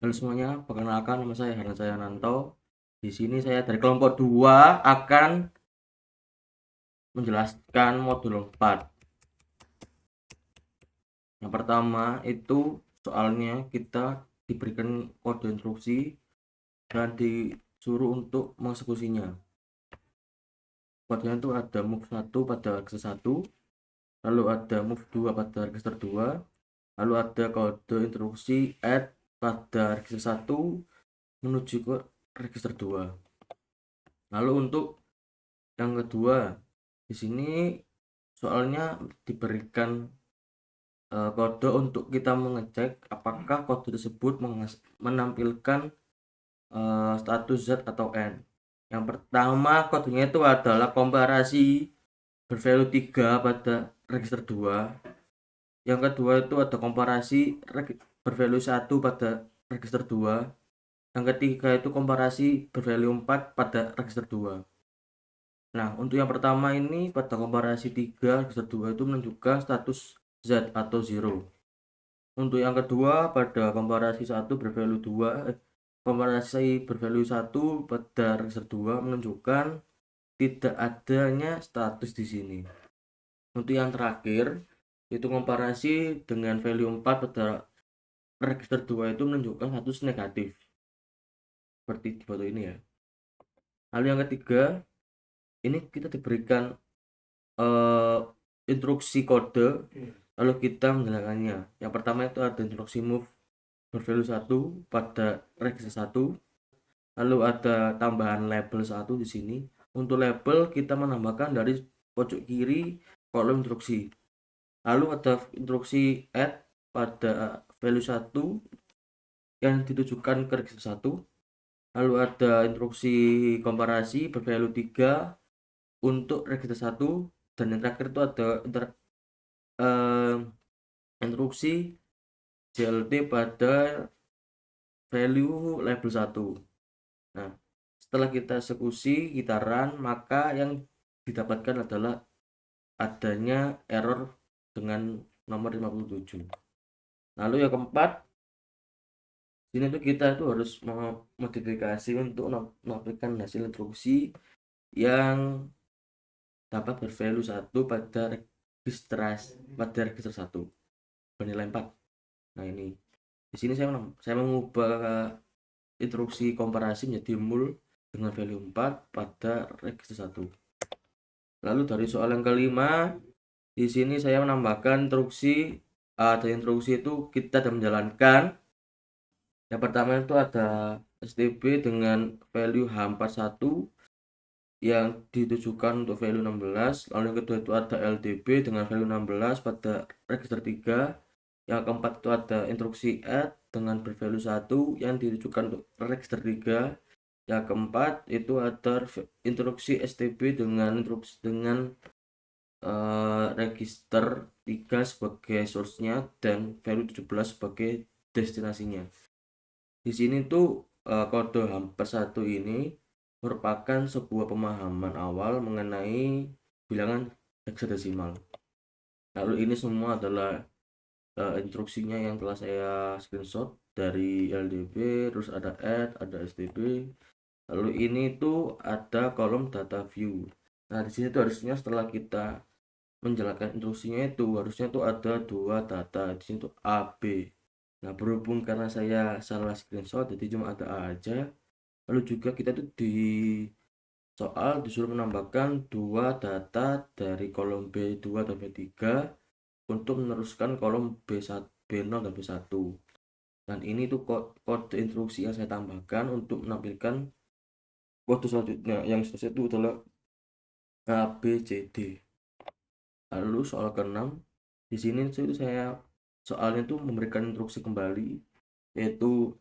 Halo semuanya, perkenalkan nama saya Harnasaya Nanto. Di sini saya dari kelompok 2 akan menjelaskan modul 4. Yang pertama itu soalnya kita diberikan kode instruksi dan disuruh untuk mengeksekusinya. Kodenya itu ada move 1 pada register 1, lalu ada move 2 pada register 2, lalu ada kode instruksi add pada register 1 menuju ke register 2. Lalu untuk yang kedua, di sini soalnya diberikan kode untuk kita mengecek apakah kode tersebut menampilkan status Z atau N. Yang pertama kodenya itu adalah komparasi bervalue 3 pada register 2. Yang kedua itu ada komparasi bervalue 1 pada register 2. Yang ketiga itu komparasi bervalue 4 pada register 2. Nah, untuk yang pertama ini pada komparasi 3 register 2 itu menunjukkan status Z atau 0. Untuk yang kedua pada komparasi 1 bervalue 2, komparasi bervalue 1 pada register 2 menunjukkan tidak adanya status di sini. Untuk yang terakhir itu komparasi dengan value 4 pada register 2 itu menunjukkan status negatif. Seperti di foto ini ya. Lalu yang ketiga, ini kita diberikan eh, instruksi kode lalu kita menjalankannya. Yang pertama itu ada instruksi move bervalue 1 pada register 1, lalu ada tambahan label 1 di sini. Untuk label kita menambahkan dari pojok kiri kolom instruksi. Lalu ada instruksi add pada value 1 yang ditujukan ke register 1. Lalu ada instruksi komparasi bervalue 3 untuk register 1, dan yang terakhir itu ada eh, instruksi JLT pada value label 1. Nah, setelah kita eksekusi, kita run, maka yang didapatkan adalah adanya error dengan nomor 57. Lalu yang keempat, sini tuh kita itu harus memodifikasi untuk memberikan hasil instruksi yang dapat bervalue 1 pada register 1 bernilai 4. Nah, ini di sini saya mengubah instruksi komparasi menjadi mul dengan value 4 pada register 1. Lalu dari soal yang kelima, di sini saya menambahkan instruksi. Ada instruksi itu kita sudah menjalankan. Yang pertama itu ada STB dengan value H41 yang ditujukan untuk value 16. Lalu yang kedua itu ada LDB dengan value 16 pada register 3. Yang keempat itu ada instruksi add dengan bervalue 1 yang ditujukan untuk register 3. Yang keempat itu ada instruksi STB dengan register 3 sebagai source-nya dan value 17 sebagai destinasinya. Di sini tuh kode hampir 1 ini merupakan sebuah pemahaman awal mengenai bilangan hexadesimal. Lalu ini semua adalah instruksinya yang telah saya screenshot dari LDB, terus ada add, ada STB. Lalu ini tuh ada kolom data view. Nah, di sini tuh harusnya setelah kita menjalankan instruksinya itu harusnya tuh ada dua data di sini tuh A, B. Nah, berhubung karena saya salah screenshot jadi cuma ada A aja. Lalu juga kita tuh di soal disuruh menambahkan dua data dari kolom B2 dan B3 untuk meneruskan kolom B1, B0 dan B1. Dan ini tuh kode instruksi yang saya tambahkan untuk menampilkan kode selanjutnya. Yang seterusnya itu adalah ABCD. Lalu soal ke-6, di sini itu saya soalnya tuh memberikan instruksi kembali, yaitu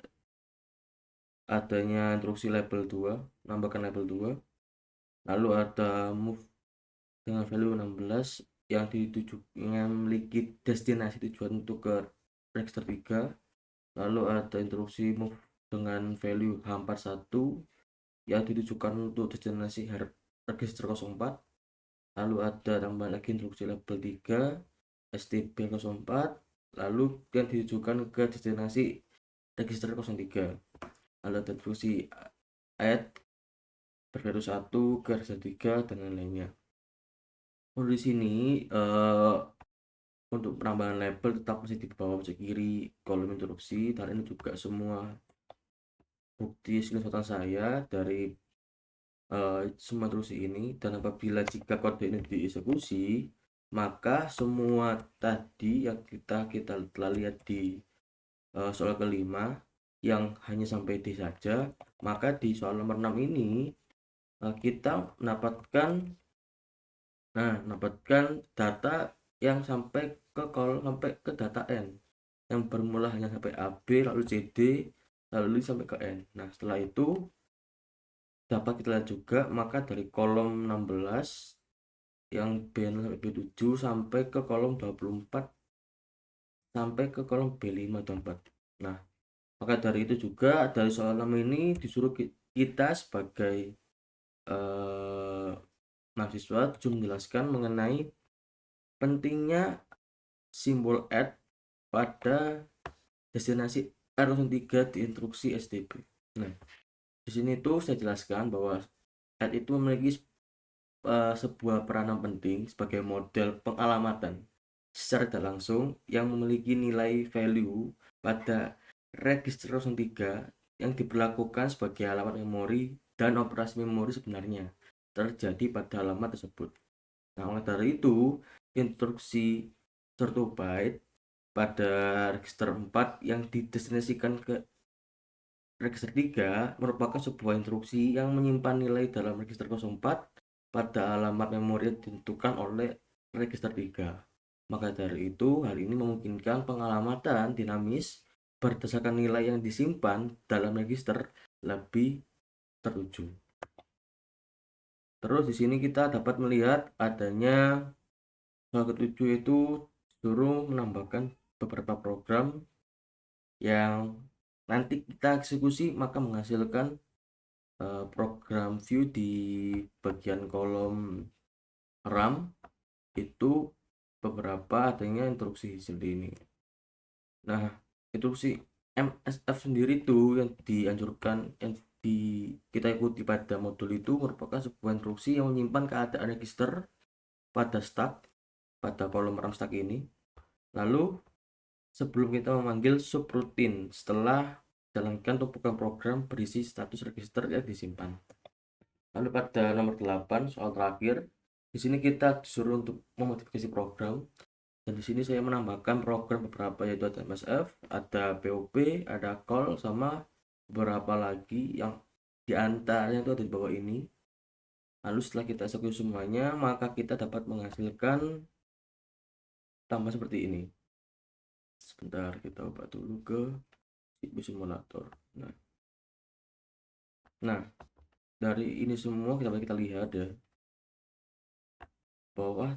adanya instruksi label 2, nambahkan label 2. Lalu ada move dengan value 16 yang memiliki destinasi tujuan untuk ke register 3. Lalu ada instruksi move dengan value H41 yang ditujukan untuk destinasi register 04. Lalu ada tambah lagi instruksi label 3 STB 04, lalu yang ditujukan ke destinasi register 03. Lalu ada instruksi add bervalue 1 ke register 3 dan lain-lainnya. Di sini untuk penambahan label tetap masih di bawah pojok kiri kolom instruksi, dan ini juga semua bukti screenshotan saya dari semua instruksi ini. Dan apabila jika kode ini dieksekusi, maka semua tadi yang kita telah lihat di soal kelima yang hanya sampai D saja, maka di soal nomor 6 ini kita mendapatkan data yang sampai ke kolom sampai ke data N, yang bermula hanya sampai AB lalu CD lalu sampai ke N. Nah, setelah itu dapat kita lihat juga maka dari kolom 16 yang B0 sampai B7 sampai ke kolom 24 sampai ke kolom B5 dan 4. Nah, maka dari itu juga dari soal 6 ini disuruh kita sebagai mahasiswa menjelaskan mengenai pentingnya simbol add pada destinasi R03 di instruksi STB. Nah, di sini tuh saya jelaskan bahwa add itu memiliki sebuah peranan penting sebagai model pengalamatan secara tidak langsung yang memiliki nilai value pada register 03 yang diberlakukan sebagai alamat memori dan operasi memori sebenarnya terjadi pada alamat tersebut. Nah, maka dari itu instruksi 1 byte pada register 4 yang didestinasikan ke register 3 merupakan sebuah instruksi yang menyimpan nilai dalam register 04 pada alamat memori yang ditentukan oleh register 3. Maka dari itu, hal ini memungkinkan pengalamatan dinamis berdasarkan nilai yang disimpan dalam register lebih teruju. Terus di sini kita dapat melihat adanya soal ketujuh itu suruh menambahkan beberapa program yang nanti kita eksekusi maka menghasilkan program view di bagian kolom RAM. Itu beberapa adanya instruksi seperti ini. Nah, instruksi MSF sendiri itu yang dianjurkan yang kita ikuti pada modul itu merupakan sebuah instruksi yang menyimpan keadaan register pada stack pada kolom RAM stack ini. Lalu sebelum kita memanggil subroutine setelah jalankan tumpukan program berisi status register yang disimpan. Lalu pada nomor 8 soal terakhir, di sini kita disuruh untuk memodifikasi program, dan di sini saya menambahkan program beberapa yaitu ada MSF, ada POP, ada call, sama beberapa lagi yang diantaranya itu ada di bawah ini. Lalu setelah kita eksekusi semuanya, maka kita dapat menghasilkan tambah seperti ini. Sebentar, kita ubah dulu ke CPU simulator. Nah, dari ini semua kita lihat ya bahwa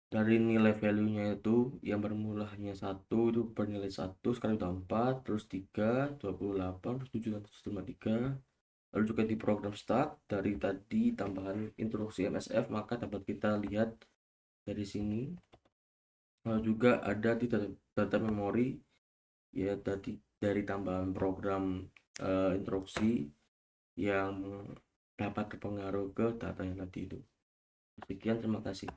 dari nilai value-nya itu yang bermula hanya 1 itu bernilai 1, sekarang udah 4, terus 3, 28, terus 7, dan terus 53. Lalu juga di program start dari tadi tambahan instruksi MSF, maka dapat kita lihat dari sini. Lalu juga ada di data memori ya, tadi dari tambahan program instruksi yang dapat berpengaruh ke datanya tadi itu. Sekian, terima kasih.